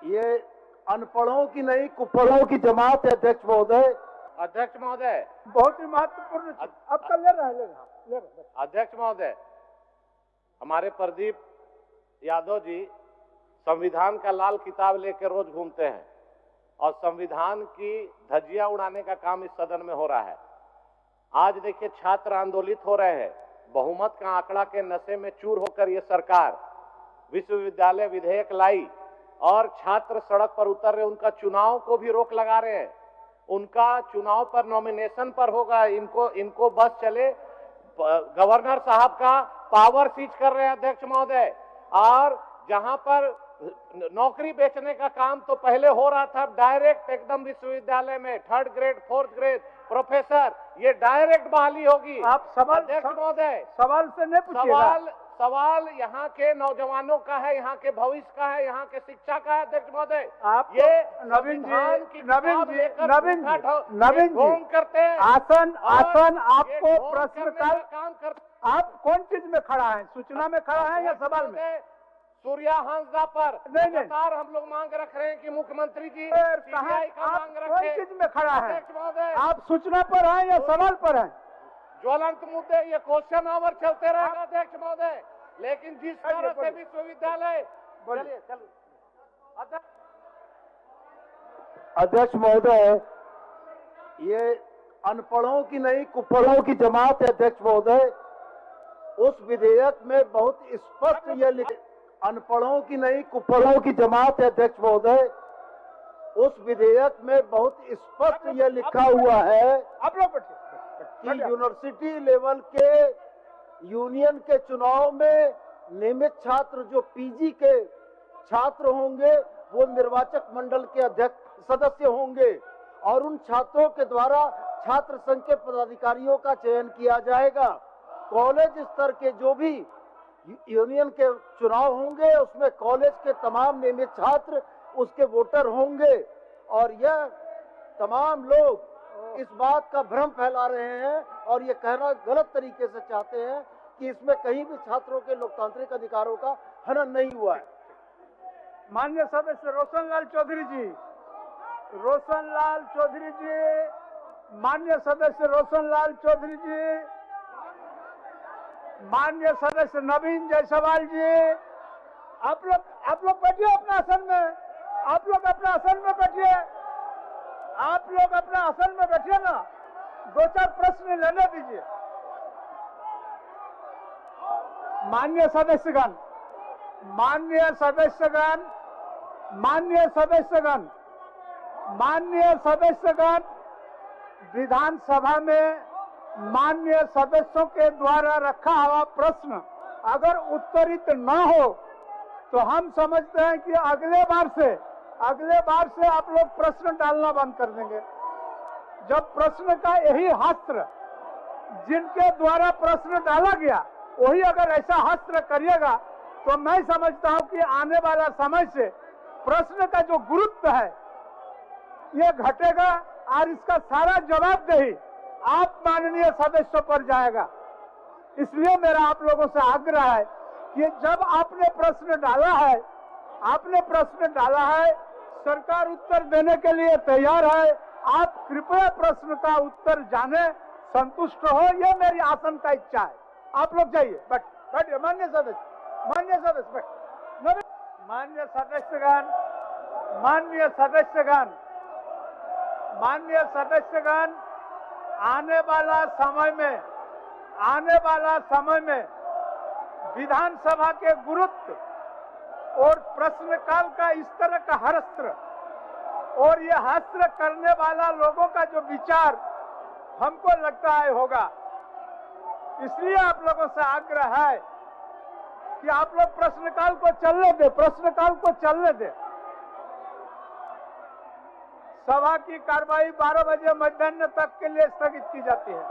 ये अनपढ़ों की नहीं कुपढ़ों की जमात है अध्यक्ष महोदय। अध्यक्ष महोदय, बहुत ही महत्वपूर्ण आपका ले रहा है। अध्यक्ष महोदय, हमारे प्रदीप यादव जी संविधान का लाल किताब लेकर रोज घूमते हैं और संविधान की धज्जियां उड़ाने का काम इस सदन में हो रहा है। आज देखिए छात्र आंदोलित हो रहे हैं, बहुमत का आंकड़ा के नशे में चूर होकर ये सरकार विश्वविद्यालय विधेयक लाई और छात्र सड़क पर उतर रहे, उनका चुनाव को भी रोक लगा रहे हैं। उनका चुनाव पर नॉमिनेशन पर होगा, इनको बस चले गवर्नर साहब का पावर सीज कर रहे हैं अध्यक्ष महोदय। और जहां पर नौकरी बेचने का काम तो पहले हो रहा था, डायरेक्ट एकदम विश्वविद्यालय में 3rd grade 4th grade professor, ये डायरेक्ट बहाली होगी। आप सवाल अध्यक्ष महोदय, सवाल से नहीं पूछिएगा। सवाल यहाँ के नौजवानों का है, यहाँ के भविष्य का है, यहाँ के शिक्षा का है अध्यक्ष महोदय। आप ये नवीन जी करते हैं आसन आपको प्रश्न काल काम करते। आप कौन चीज में खड़ा है, सूचना में खड़ा है या सवाल में? सूर्या हांसदा पर नहीं। लगातार हम लोग मांग रख रहे हैं कि मुख्यमंत्री जी कहाँ CBI का मांग कौन रखें। चीज में खड़ा है? अध्यक्ष महोदय, आप सूचना पर हैं या सवाल पर हैं? ज्वलंत मुद्दे, ये क्वेश्चन आवर चलते रहेगा अध्यक्ष महोदय। लेकिन जिस तरह से विश्वविद्यालय चलिए अध्यक्ष महोदय, ये अनपढ़ों की नहीं कुपढ़ों की जमात है अध्यक्ष महोदय। उस विधेयक में बहुत स्पष्ट ये अनपढ़ों की नहीं कुपढ़ों की जमात है अध्यक्ष महोदय। उस विधेयक में बहुत स्पष्ट ये लिखा हुआ है आप लोग कि यूनिवर्सिटी लेवल के यूनियन के चुनाव में नियमित छात्र जो पीजी के छात्र होंगे वो निर्वाचक मंडल के अध्यक्ष सदस्य होंगे और उन छात्रों के द्वारा छात्र संघ के पदाधिकारियों का चयन किया जाएगा। कॉलेज स्तर के जो भी यूनियन के चुनाव होंगे उसमें कॉलेज के तमाम नियमित छात्र उसके वोटर होंगे। और यह तमाम लोग इस बात का भ्रम फैला रहे हैं और ये कहना गलत तरीके से चाहते हैं कि इसमें कहीं भी छात्रों के लोकतांत्रिक अधिकारों का हनन नहीं हुआ है। माननीय सदस्य रोशनलाल चौधरी जी, माननीय सदस्य रोशनलाल चौधरी जी, माननीय सदस्य नवीन जायसवाल जी, आप लोग बैठिए अपने आसन में। आप लोग अपने आसन में बैठिए। आप लोग अपने आसन में बैठिए ना, 2-4 प्रश्न लेने दीजिए। माननीय सदस्यगण, विधानसभा में माननीय सदस्यों के द्वारा रखा हुआ प्रश्न अगर उत्तरित न हो तो हम समझते हैं कि अगले बार से आप लोग प्रश्न डालना बंद कर देंगे। जब प्रश्न का यही हस्त्र जिनके द्वारा प्रश्न डाला गया वही अगर ऐसा हस्त्र करिएगा तो मैं समझता हूं कि आने वाला समय से प्रश्न का जो गुरुत्व है ये घटेगा और इसका सारा जवाबदेही आप माननीय सदस्यों पर जाएगा। इसलिए मेरा आप लोगों से आग्रह है कि जब आपने प्रश्न डाला है, सरकार उत्तर देने के लिए तैयार है। आप कृपया प्रश्न का उत्तर जाने, संतुष्ट हो, ये मेरी आसन का इच्छा है। आप लोग जाइए, बैठिए। माननीय सदस्यगण, आने वाला समय में विधानसभा के गुरुत्व और प्रश्नकाल का इस तरह का हस्त्र और ये हस्त्र करने वाला लोगों का जो विचार हमको लगता है होगा। इसलिए आप लोगों से आग्रह है कि आप लोग प्रश्नकाल को चलने दे। सभा की कार्रवाई 12 बजे मध्याह्न तक के लिए स्थगित की जाती है।